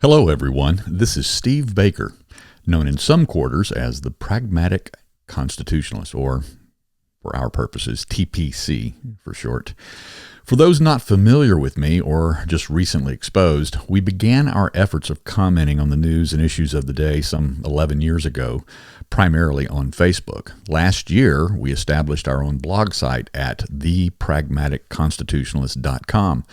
Hello, everyone. This is Steve Baker, known in some quarters as the Pragmatic Constitutionalist, or for our purposes, TPC for short. For those not familiar with me or just recently exposed, we began our efforts of commenting on the news and issues of the day some 11 years ago, primarily on Facebook. Last year, we established our own blog site at thepragmaticconstitutionalist.com.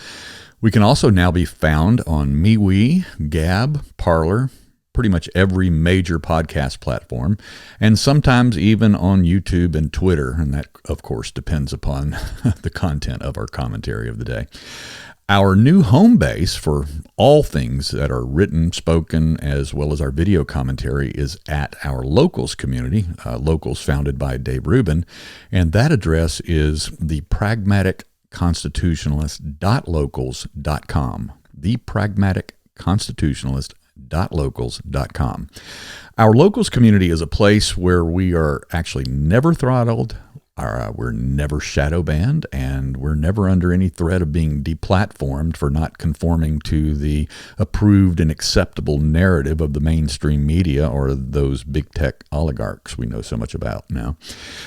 We can also now be found on MeWe, Gab, Parler, pretty much every major podcast platform, and sometimes even on YouTube and Twitter, and that, of course, depends upon the content of our commentary of the day. Our new home base for all things that are written, spoken, as well as our video commentary is at our Locals community, Locals founded by Dave Rubin, and that address is the pragmaticconstitutionalist.locals.com, thepragmaticconstitutionalist.locals.com. Our Locals community is a place where we are actually never throttled, we're never shadow banned, and we're never under any threat of being deplatformed for not conforming to the approved and acceptable narrative of the mainstream media or those big tech oligarchs we know so much about now.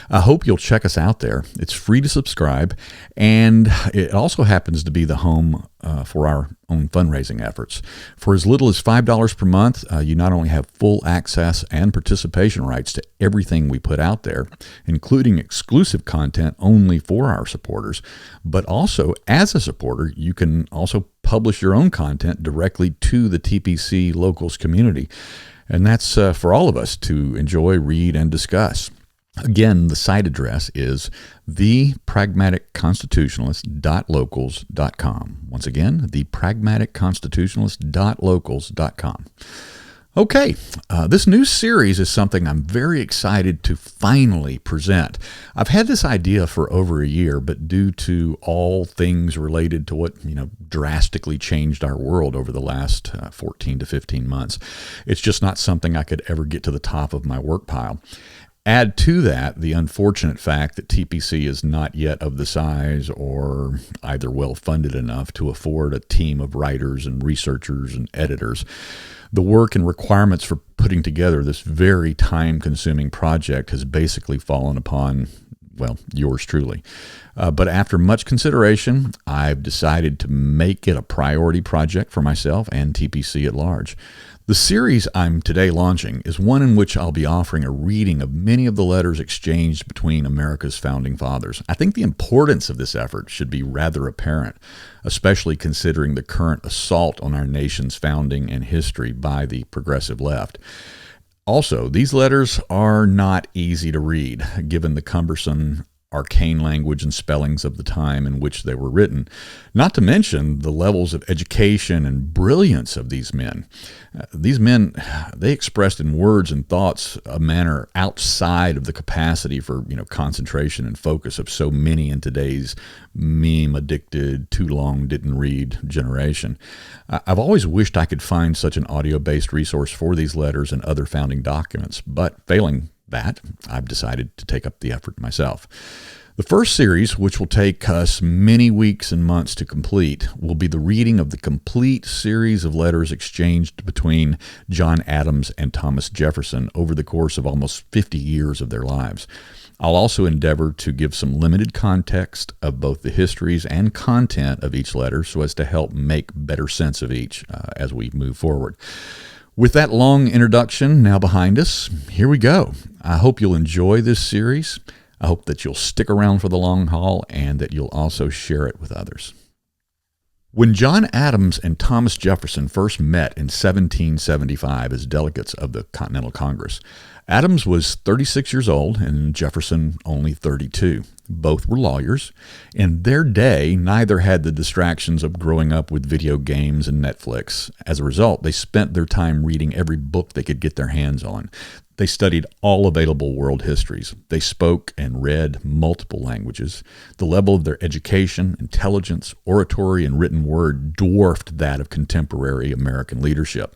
I hope you'll check us out there. It's free to subscribe, and it also happens to be the home for our own fundraising efforts. For as little as $5 per month, you not only have full access and participation rights to everything we put out there, including exclusive content only for our supporters, but also as a supporter, you can also publish your own content directly to the TPC Locals community. And that's for all of us to enjoy, read, and discuss. Again, the site address is thepragmaticconstitutionalist.locals.com. Once again, thepragmaticconstitutionalist.locals.com. Okay, this new series is something I'm very excited to finally present. I've had this idea for over a year, but due to all things related to what, drastically changed our world over the last 14 to 15 months, it's just not something I could ever get to the top of my work pile. Add to that the unfortunate fact that TPC is not yet of the size or either well-funded enough to afford a team of writers and researchers and editors. The work and requirements for putting together this very time-consuming project has basically fallen upon, yours truly. But after much consideration, I've decided to make it a priority project for myself and TPC at large. The series I'm today launching is one in which I'll be offering a reading of many of the letters exchanged between America's founding fathers. I think the importance of this effort should be rather apparent, especially considering the current assault on our nation's founding and history by the progressive left. Also, these letters are not easy to read, given the cumbersome arcane language and spellings of the time in which they were written, not to mention the levels of education and brilliance of these men. These men, they expressed in words and thoughts a manner outside of the capacity for, concentration and focus of so many in today's meme-addicted, too long didn't read generation. I've always wished I could find such an audio-based resource for these letters and other founding documents, but failing that, I've decided to take up the effort myself. The first series, which will take us many weeks and months to complete, will be the reading of the complete series of letters exchanged between John Adams and Thomas Jefferson over the course of almost 50 years of their lives. I'll also endeavor to give some limited context of both the histories and content of each letter so as to help make better sense of each as we move forward. With that long introduction now behind us, here we go. I hope you'll enjoy this series. I hope that you'll stick around for the long haul and that you'll also share it with others. When John Adams and Thomas Jefferson first met in 1775 as delegates of the Continental Congress, Adams was 36 years old and Jefferson only 32. Both were lawyers. In their day, neither had the distractions of growing up with video games and Netflix. As a result, they spent their time reading every book they could get their hands on. They studied all available world histories. They spoke and read multiple languages. The level of their education, intelligence, oratory, and written word dwarfed that of contemporary American leadership.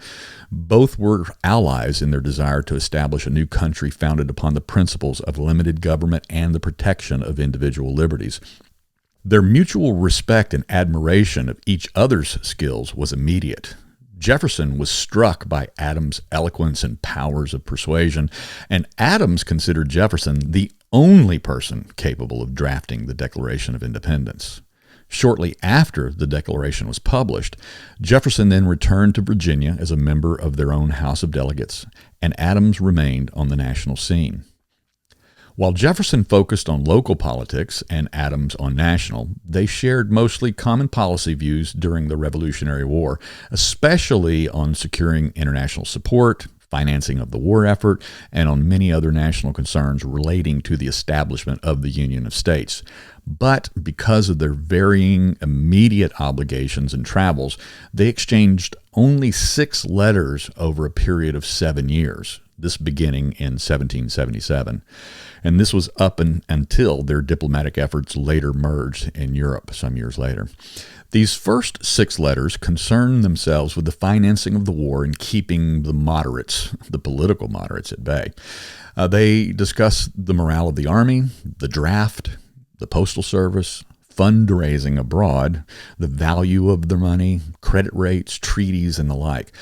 Both were allies in their desire to establish a new country founded upon the principles of limited government and the protection of individual liberties. Their mutual respect and admiration of each other's skills was immediate. Jefferson was struck by Adams' eloquence and powers of persuasion, and Adams considered Jefferson the only person capable of drafting the Declaration of Independence. Shortly after the Declaration was published, Jefferson then returned to Virginia as a member of their own House of Delegates, and Adams remained on the national scene. While Jefferson focused on local politics and Adams on national, they shared mostly common policy views during the Revolutionary War, especially on securing international support, financing of the war effort, and on many other national concerns relating to the establishment of the Union of States. But because of their varying immediate obligations and travels, they exchanged only 6 letters over a period of 7 years, this beginning in 1777. And this was up until their diplomatic efforts later merged in Europe some years later. These first 6 letters concern themselves with the financing of the war and keeping the moderates, the political moderates, at bay. They discuss the morale of the army, the draft, the postal service, fundraising abroad, the value of the money, credit rates, treaties, and the like.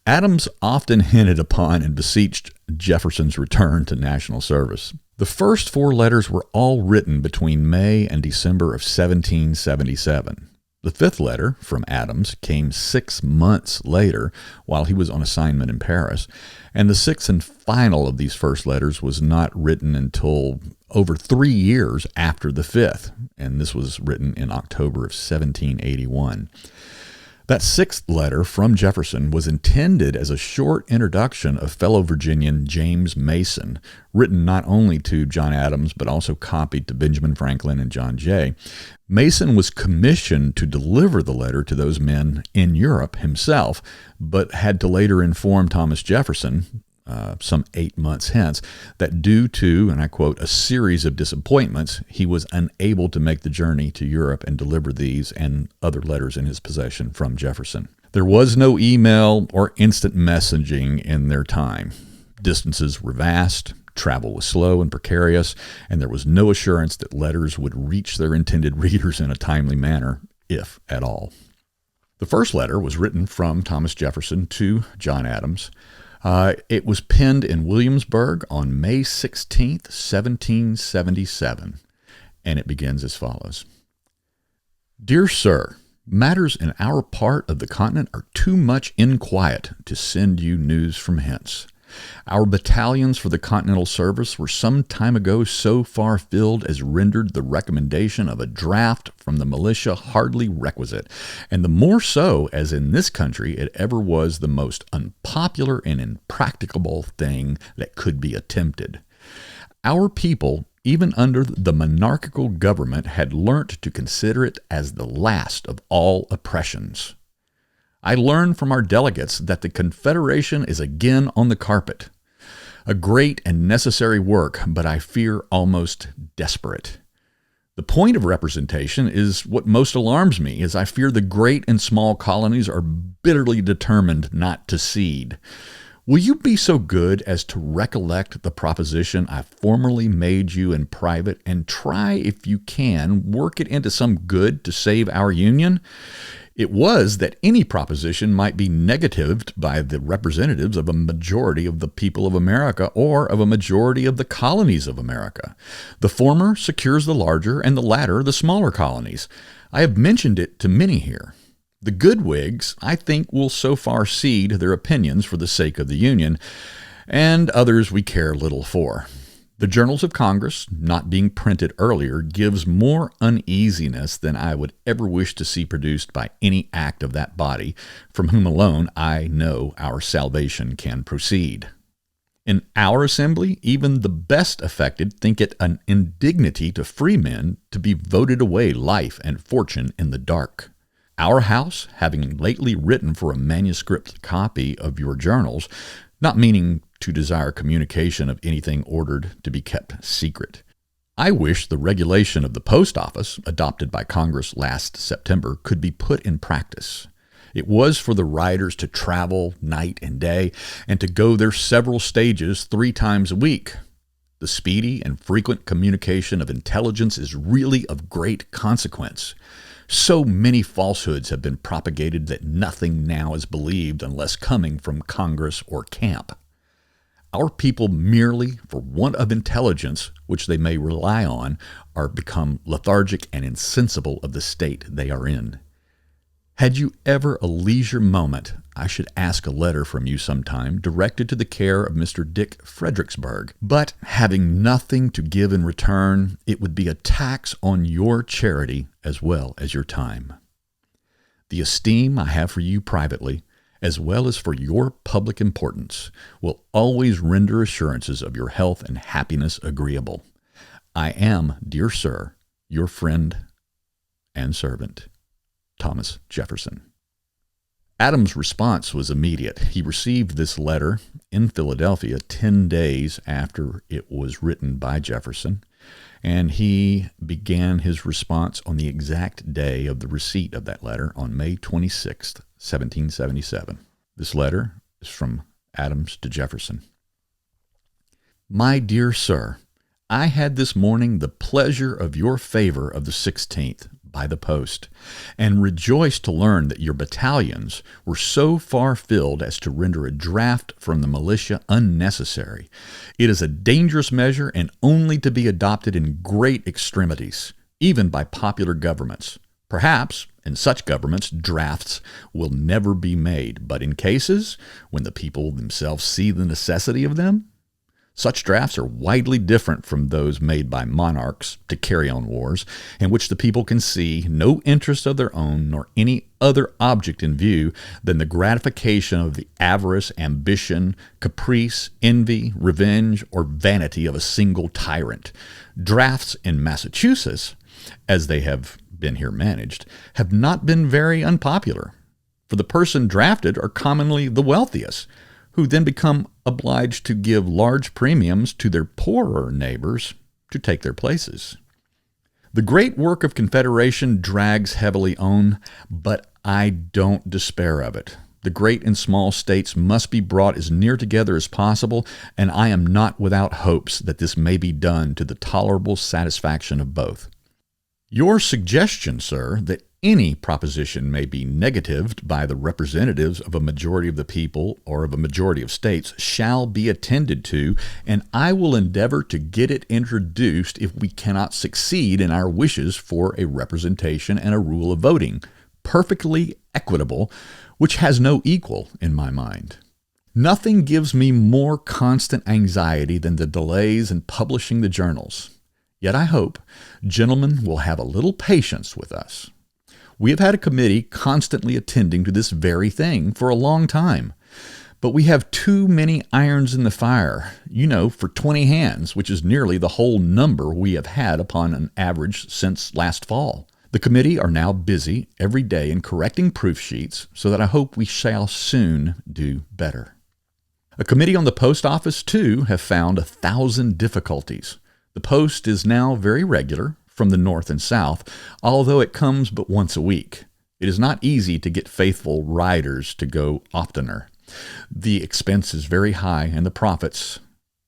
Adams often hinted upon and beseeched Jefferson's return to national service. The first 4 letters were all written between May and December of 1777. The 5th letter from Adams came 6 months later while he was on assignment in Paris, and the 6th and final of these first letters was not written until over 3 years after the 5th, and this was written in October of 1781. That 6th letter from Jefferson was intended as a short introduction of fellow Virginian James Mason, written not only to John Adams but also copied to Benjamin Franklin and John Jay. Mason was commissioned to deliver the letter to those men in Europe himself, but had to later inform Thomas Jefferson, some 8 months hence, that due to, and I quote, a series of disappointments, he was unable to make the journey to Europe and deliver these and other letters in his possession from Jefferson. There was no email or instant messaging in their time. Distances were vast, travel was slow and precarious, and there was no assurance that letters would reach their intended readers in a timely manner, if at all. The first letter was written from Thomas Jefferson to John Adams. It was penned in Williamsburg on May 16th, 1777, and it begins as follows. Dear Sir, matters in our part of the continent are too much in quiet to send you news from hence. Our battalions for the Continental service were some time ago so far filled as rendered the recommendation of a draft from the militia hardly requisite, and the more so as in this country it ever was the most unpopular and impracticable thing that could be attempted. Our people, even under the monarchical government, had learnt to consider it as the last of all oppressions. I learn from our delegates that the Confederation is again on the carpet. A great and necessary work, but I fear almost desperate. The point of representation is what most alarms me, as I fear the great and small colonies are bitterly determined not to cede. Will you be so good as to recollect the proposition I formerly made you in private, and try, if you can, work it into some good to save our Union? It was that any proposition might be negatived by the representatives of a majority of the people of America or of a majority of the colonies of America. The former secures the larger and the latter the smaller colonies. I have mentioned it to many here. The good Whigs, I think, will so far cede their opinions for the sake of the Union, and others we care little for. The journals of Congress, not being printed earlier, gives more uneasiness than I would ever wish to see produced by any act of that body, from whom alone I know our salvation can proceed. In our assembly, even the best affected think it an indignity to free men to be voted away life and fortune in the dark. Our house, having lately written for a manuscript copy of your journals, not meaning to desire communication of anything ordered to be kept secret. I wish the regulation of the post office, adopted by Congress last September, could be put in practice. It was for the riders to travel night and day, and to go their several stages 3 times a week. The speedy and frequent communication of intelligence is really of great consequence. So many falsehoods have been propagated that nothing now is believed unless coming from Congress or camp. Our people, merely for want of intelligence, which they may rely on, are become lethargic and insensible of the state they are in. Had you ever a leisure moment, I should ask a letter from you sometime directed to the care of Mr. Dick Fredericksburg. But having nothing to give in return, it would be a tax on your charity as well as your time. The esteem I have for you privately, as well as for your public importance, will always render assurances of your health and happiness agreeable. I am, dear sir, your friend and servant, Thomas Jefferson. Adams' response was immediate. He received this letter in Philadelphia 10 days after it was written by Jefferson, and he began his response on the exact day of the receipt of that letter on May 26th, 1777. This letter is from Adams to Jefferson. My dear sir, I had this morning the pleasure of your favor of the 16th by the post, and rejoiced to learn that your battalions were so far filled as to render a draft from the militia unnecessary. It is a dangerous measure and only to be adopted in great extremities, even by popular governments. Perhaps, in such governments, drafts will never be made, but in cases when the people themselves see the necessity of them, such drafts are widely different from those made by monarchs to carry on wars, in which the people can see no interest of their own nor any other object in view than the gratification of the avarice, ambition, caprice, envy, revenge, or vanity of a single tyrant. Drafts in Massachusetts, as they have been here managed, have not been very unpopular, for the person drafted are commonly the wealthiest, who then become obliged to give large premiums to their poorer neighbors to take their places. The great work of Confederation drags heavily on, but I don't despair of it. The great and small states must be brought as near together as possible, and I am not without hopes that this may be done to the tolerable satisfaction of both. Your suggestion, sir, that any proposition may be negatived by the representatives of a majority of the people or of a majority of states shall be attended to, and I will endeavor to get it introduced if we cannot succeed in our wishes for a representation and a rule of voting, perfectly equitable, which has no equal in my mind. Nothing gives me more constant anxiety than the delays in publishing the journals. Yet I hope gentlemen will have a little patience with us. We have had a committee constantly attending to this very thing for a long time, but we have too many irons in the fire, for 20 hands, which is nearly the whole number we have had upon an average since last fall. The committee are now busy every day in correcting proof sheets, so that I hope we shall soon do better. A committee on the post office, too, have found 1,000 difficulties. The post is now very regular from the north and south, although it comes but once a week. It is not easy to get faithful riders to go oftener. The expense is very high, and the profits,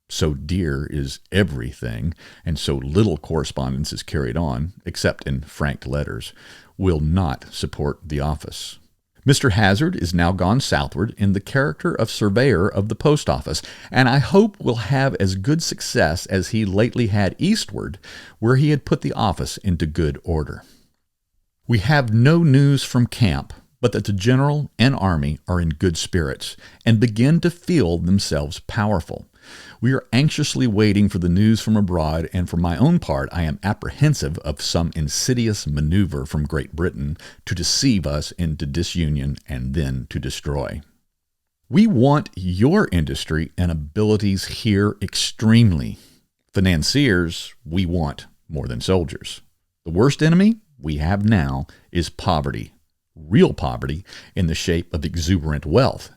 so dear is everything, and so little correspondence is carried on, except in franked letters, will not support the office. Mr. Hazard is now gone southward in the character of surveyor of the post office, and I hope will have as good success as he lately had eastward, where he had put the office into good order. We have no news from camp, but that the general and army are in good spirits, and begin to feel themselves powerful. We are anxiously waiting for the news from abroad, and for my own part I am apprehensive of some insidious maneuver from Great Britain to deceive us into disunion and then to destroy. We want your industry and abilities here extremely. Financiers we want more than soldiers. The worst enemy we have now is poverty, real poverty in the shape of exuberant wealth.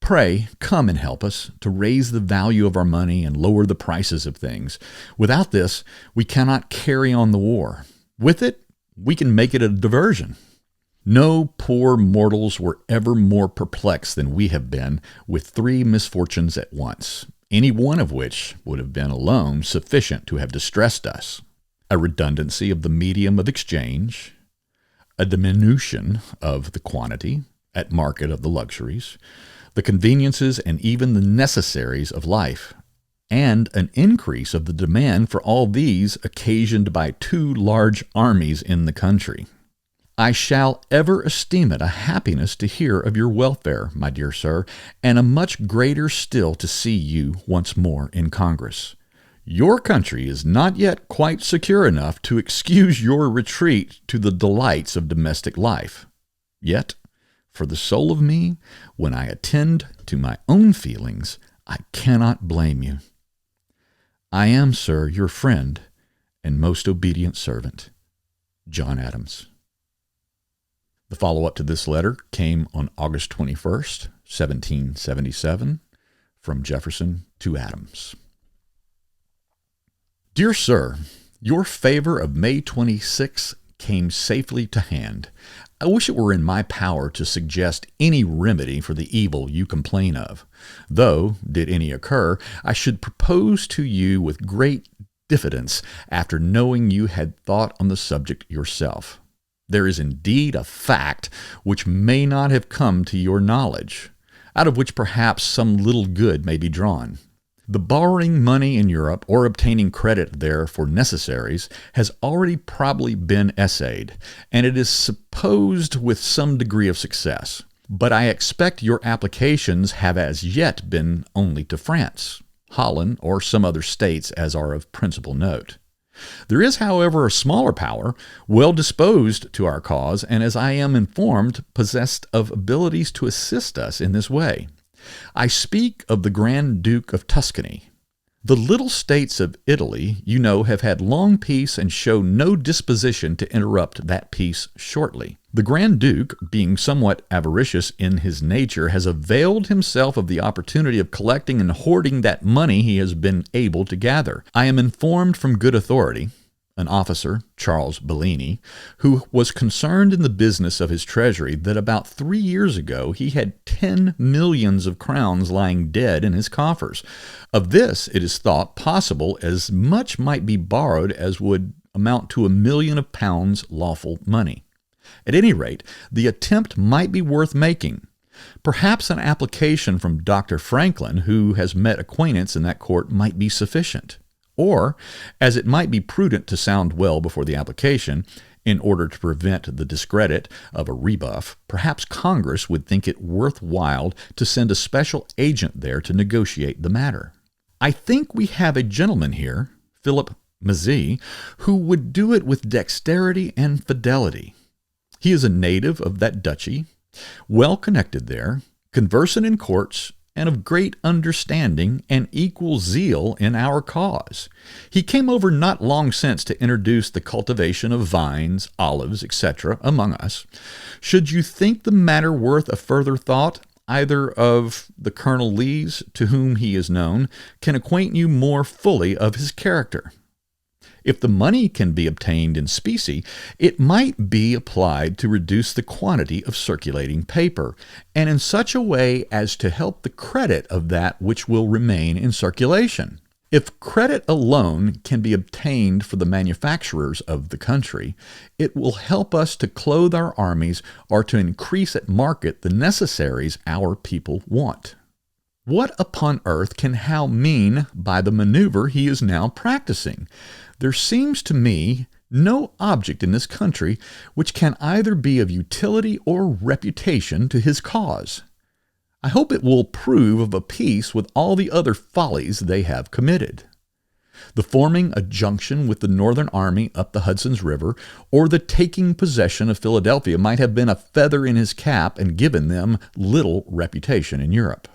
Pray, come and help us to raise the value of our money and lower the prices of things. Without this, we cannot carry on the war. With it, we can make it a diversion. No poor mortals were ever more perplexed than we have been with 3 misfortunes at once, any one of which would have been alone sufficient to have distressed us. A redundancy of the medium of exchange, a diminution of the quantity at market of the luxuries, the conveniences, and even the necessaries of life, and an increase of the demand for all these occasioned by two large armies in the country. I shall ever esteem it a happiness to hear of your welfare, my dear sir, and a much greater still to see you once more in Congress. Your country is not yet quite secure enough to excuse your retreat to the delights of domestic life. Yet, for the soul of me, when I attend to my own feelings, I cannot blame you. I am, sir, your friend and most obedient servant, John Adams. The follow-up to this letter came on August 21st, 1777, from Jefferson to Adams. Dear Sir, your favor of May 26 came safely to hand. I wish it were in my power to suggest any remedy for the evil you complain of, though, did any occur, I should propose to you with great diffidence after knowing you had thought on the subject yourself. There is indeed a fact which may not have come to your knowledge, out of which perhaps some little good may be drawn. The borrowing money in Europe or obtaining credit there for necessaries has already probably been essayed, and it is supposed with some degree of success. But I expect your applications have as yet been only to France, Holland, or some other states as are of principal note. There is, however, a smaller power, well disposed to our cause, and as I am informed, possessed of abilities to assist us in this way. I speak of the Grand Duke of Tuscany. The little states of Italy, you know, have had long peace and show no disposition to interrupt that peace shortly. The Grand Duke, being somewhat avaricious in his nature, has availed himself of the opportunity of collecting and hoarding that money he has been able to gather. I am informed from good authority, an officer, Charles Bellini, who was concerned in the business of his treasury, that about 3 years ago he had 10 millions of crowns lying dead in his coffers. Of this, it is thought possible as much might be borrowed as would amount to £1 million lawful money. At any rate, the attempt might be worth making. Perhaps an application from Dr. Franklin, who has met acquaintance in that court, might be sufficient. Or, as it might be prudent to sound well before the application, in order to prevent the discredit of a rebuff, perhaps Congress would think it worth while to send a special agent there to negotiate the matter. I think we have a gentleman here, Philip Mazzei, who would do it with dexterity and fidelity. He is a native of that duchy, well connected there, conversant in courts, and of great understanding and equal zeal in our cause. He came over not long since to introduce the cultivation of vines, olives, etc. among us. Should you think the matter worth a further thought, either of the Colonel Lees, to whom he is known, can acquaint you more fully of his character. If the money can be obtained in specie, it might be applied to reduce the quantity of circulating paper, and in such a way as to help the credit of that which will remain in circulation. If credit alone can be obtained for the manufacturers of the country, it will help us to clothe our armies or to increase at market the necessaries our people want. What upon earth can Howe mean by the maneuver he is now practicing? There seems to me no object in this country which can either be of utility or reputation to his cause. I hope it will prove of a piece with all the other follies they have committed. The forming a junction with the Northern Army up the Hudson's River, or the taking possession of Philadelphia, might have been a feather in his cap and given them little reputation in Europe.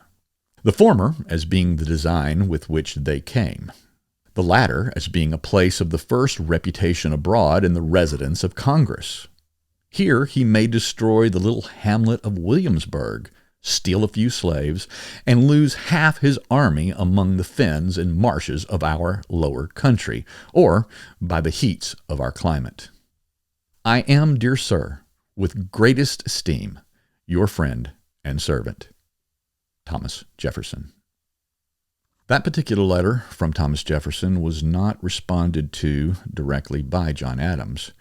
The former as being the design with which they came. The latter as being a place of the first reputation abroad in the residence of Congress. Here he may destroy the little hamlet of Williamsburg, steal a few slaves, and lose half his army among the fens and marshes of our lower country, or by the heats of our climate. I am, dear sir, with greatest esteem, your friend and servant, Thomas Jefferson. That particular letter from Thomas Jefferson was not responded to directly by John Adams.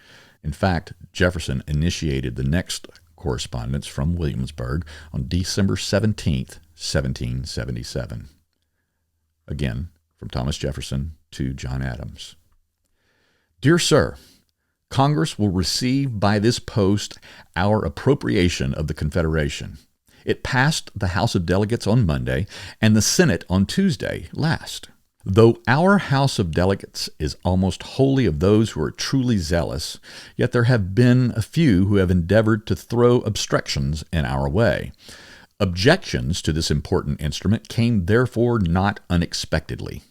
In fact, Jefferson initiated the next correspondence from Williamsburg on December 17th, 1777. Again, from Thomas Jefferson to John Adams. Dear Sir, Congress will receive by this post our appropriation of the Confederation. It passed the House of Delegates on Monday and the Senate on Tuesday last. Though our House of Delegates is almost wholly of those who are truly zealous, yet there have been a few who have endeavored to throw obstructions in our way. Objections to this important instrument came therefore not unexpectedly.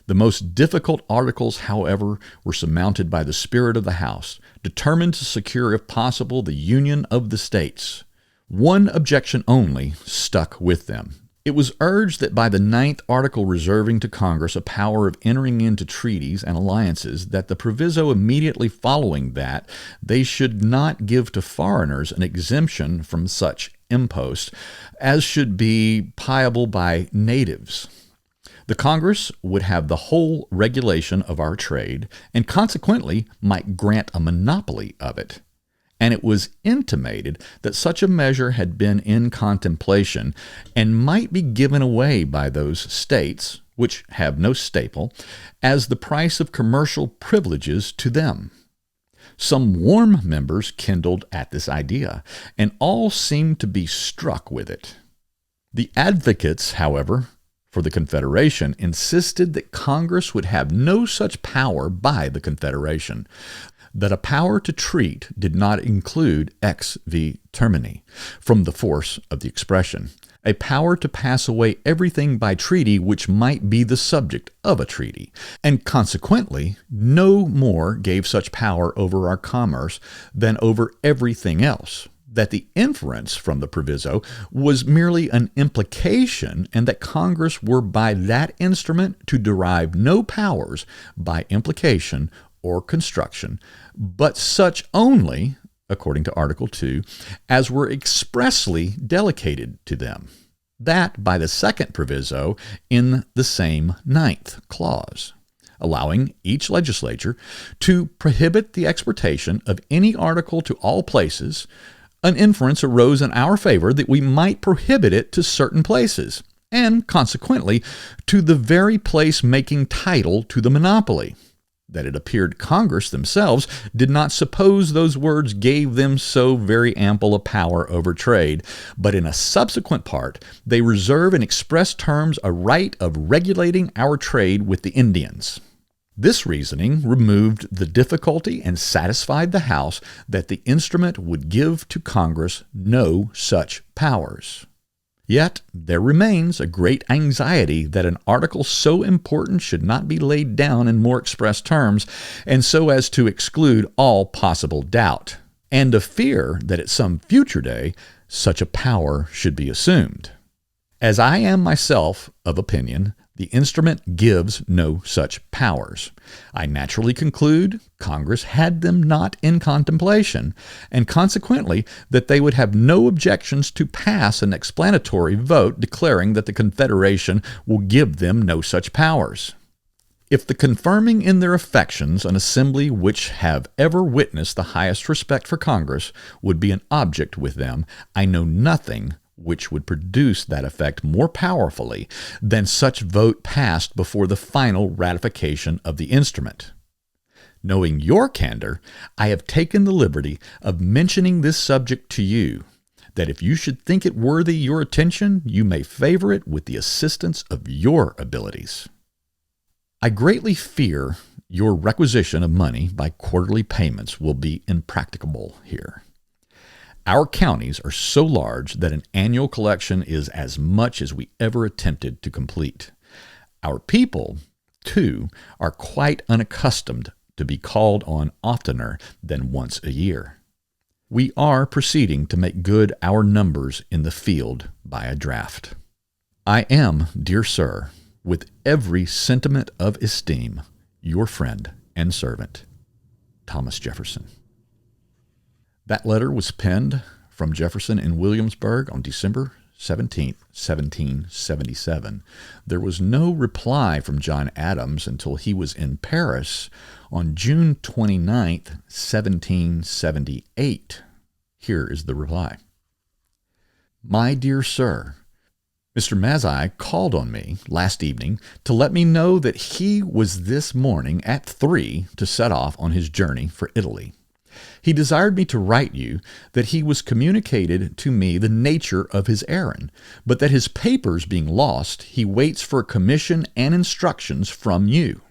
The most difficult articles, however, were surmounted by the spirit of the House, determined to secure, if possible, the union of the states. One objection only stuck with them. It was urged that by the 9th article reserving to Congress a power of entering into treaties and alliances, that the proviso immediately following that they should not give to foreigners an exemption from such impost as should be payable by natives. The Congress would have the whole regulation of our trade, and consequently might grant a monopoly of it. And it was intimated that such a measure had been in contemplation, and might be given away by those states, which have no staple, as the price of commercial privileges to them. Some warm members kindled at this idea, and all seemed to be struck with it. The advocates, however, for the Confederation insisted that Congress would have no such power by the Confederation, that a power to treat did not include ex vi termini, from the force of the expression, a power to pass away everything by treaty which might be the subject of a treaty, and consequently no more gave such power over our commerce than over everything else, that the inference from the proviso was merely an implication, and that Congress were by that instrument to derive no powers by implication or construction, but such only, according to Article 2, as were expressly delegated to them. That by the second proviso in the same 9th clause, allowing each legislature to prohibit the exportation of any article to all places. An inference arose in our favor that we might prohibit it to certain places, and consequently to the very place making title to the monopoly. That it appeared Congress themselves did not suppose those words gave them so very ample a power over trade, but in a subsequent part they reserve in express terms a right of regulating our trade with the Indians. This reasoning removed the difficulty and satisfied the House that the instrument would give to Congress no such powers. Yet there remains a great anxiety that an article so important should not be laid down in more express terms, and so as to exclude all possible doubt, and a fear that at some future day such a power should be assumed. As I am myself of opinion, the instrument gives no such powers. I naturally conclude Congress had them not in contemplation, and consequently that they would have no objections to pass an explanatory vote declaring that the Confederation will give them no such powers. If the confirming in their affections an assembly which have ever witnessed the highest respect for Congress would be an object with them, I know nothing which would produce that effect more powerfully than such vote passed before the final ratification of the instrument. Knowing your candor, I have taken the liberty of mentioning this subject to you, that if you should think it worthy your attention, you may favor it with the assistance of your abilities. I greatly fear your requisition of money by quarterly payments will be impracticable here. Our counties are so large that an annual collection is as much as we ever attempted to complete. Our people, too, are quite unaccustomed to be called on oftener than once a year. We are proceeding to make good our numbers in the field by a draft. I am, dear sir, with every sentiment of esteem, your friend and servant, Thomas Jefferson. That letter was penned from Jefferson in Williamsburg on December 17th, 1777. There was no reply from John Adams until he was in Paris on June 29th, 1778. Here is the reply. My dear sir, Mr. Mazzei called on me last evening to let me know that he was this morning at 3 to set off on his journey for Italy. He desired me to write you that he was communicated to me the nature of his errand, but that his papers being lost, he waits for a commission and instructions from you,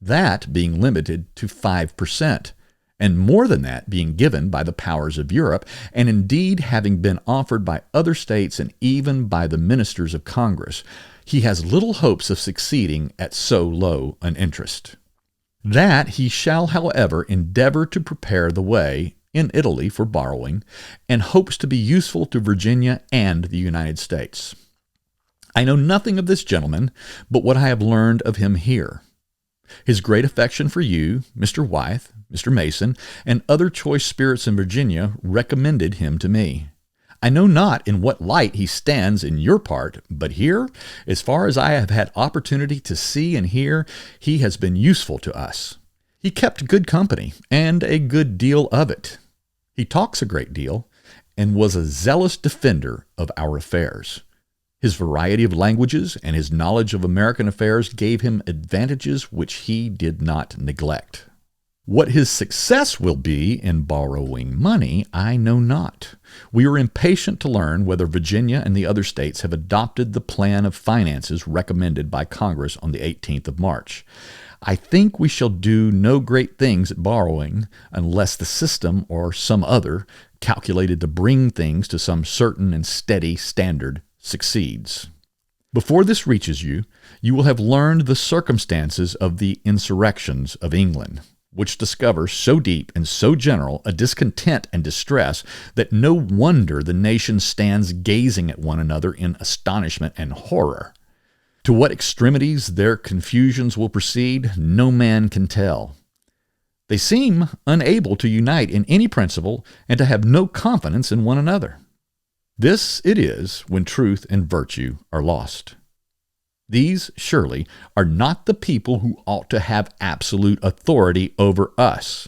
that being limited to 5%, and more than that being given by the powers of Europe, and indeed having been offered by other states and even by the ministers of Congress, he has little hopes of succeeding at so low an interest. That he shall, however, endeavor to prepare the way in Italy for borrowing, and hopes to be useful to Virginia and the United States. I know nothing of this gentleman but what I have learned of him here. His great affection for you, Mr. Wythe, Mr. Mason, and other choice spirits in Virginia recommended him to me. I know not in what light he stands in your part, but here, as far as I have had opportunity to see and hear, he has been useful to us. He kept good company, and a good deal of it. He talks a great deal, and was a zealous defender of our affairs. His variety of languages and his knowledge of American affairs gave him advantages which he did not neglect. What his success will be in borrowing money, I know not. We are impatient to learn whether Virginia and the other states have adopted the plan of finances recommended by Congress on the 18th of March. I think we shall do no great things at borrowing unless the system or some other, calculated to bring things to some certain and steady standard, succeeds. Before this reaches you, you will have learned the circumstances of the insurrections of England, which discover so deep and so general a discontent and distress that no wonder the nation stands gazing at one another in astonishment and horror. To what extremities their confusions will proceed, no man can tell. They seem unable to unite in any principle and to have no confidence in one another. This it is when truth and virtue are lost. These, surely, are not the people who ought to have absolute authority over us.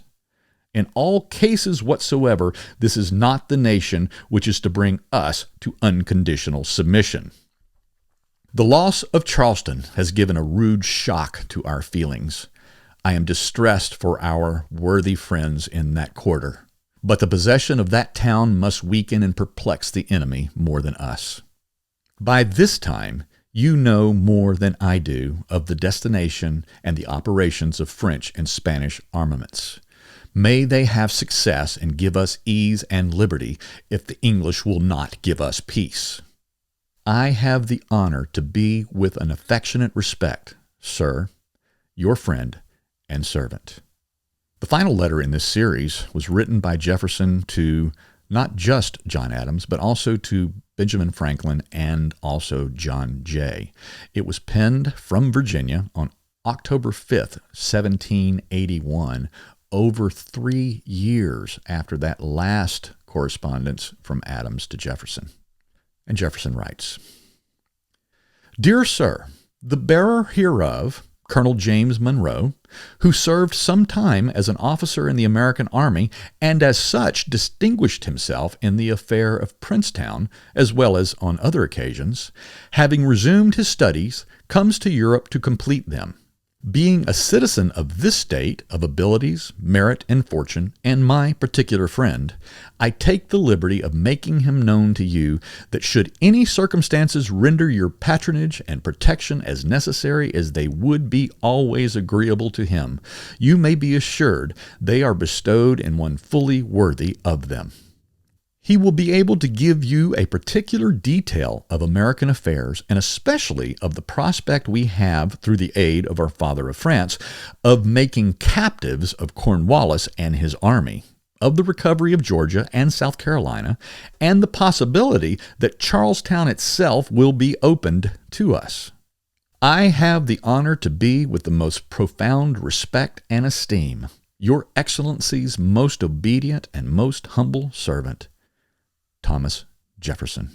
In all cases whatsoever, this is not the nation which is to bring us to unconditional submission. The loss of Charleston has given a rude shock to our feelings. I am distressed for our worthy friends in that quarter, but the possession of that town must weaken and perplex the enemy more than us. By this time, you know more than I do of the destination and the operations of French and Spanish armaments. May they have success and give us ease and liberty if the English will not give us peace. I have the honor to be with an affectionate respect, sir, your friend and servant. The final letter in this series was written by Jefferson to not just John Adams, but also to Benjamin Franklin and also John Jay. It was penned from Virginia on October 5th, 1781, over 3 years after that last correspondence from Adams to Jefferson. And Jefferson writes, Dear Sir, the bearer hereof, Colonel James Monroe, who served some time as an officer in the American Army and as such distinguished himself in the affair of Princetown as well as on other occasions, having resumed his studies, comes to Europe to complete them. Being a citizen of this state of abilities, merit, and fortune, and my particular friend, I take the liberty of making him known to you that should any circumstances render your patronage and protection as necessary as they would be always agreeable to him, you may be assured they are bestowed in one fully worthy of them. He will be able to give you a particular detail of American affairs, and especially of the prospect we have, through the aid of our father of France, of making captives of Cornwallis and his army, of the recovery of Georgia and South Carolina, and the possibility that Charlestown itself will be opened to us. I have the honor to be, with the most profound respect and esteem, Your Excellency's most obedient and most humble servant, Thomas Jefferson.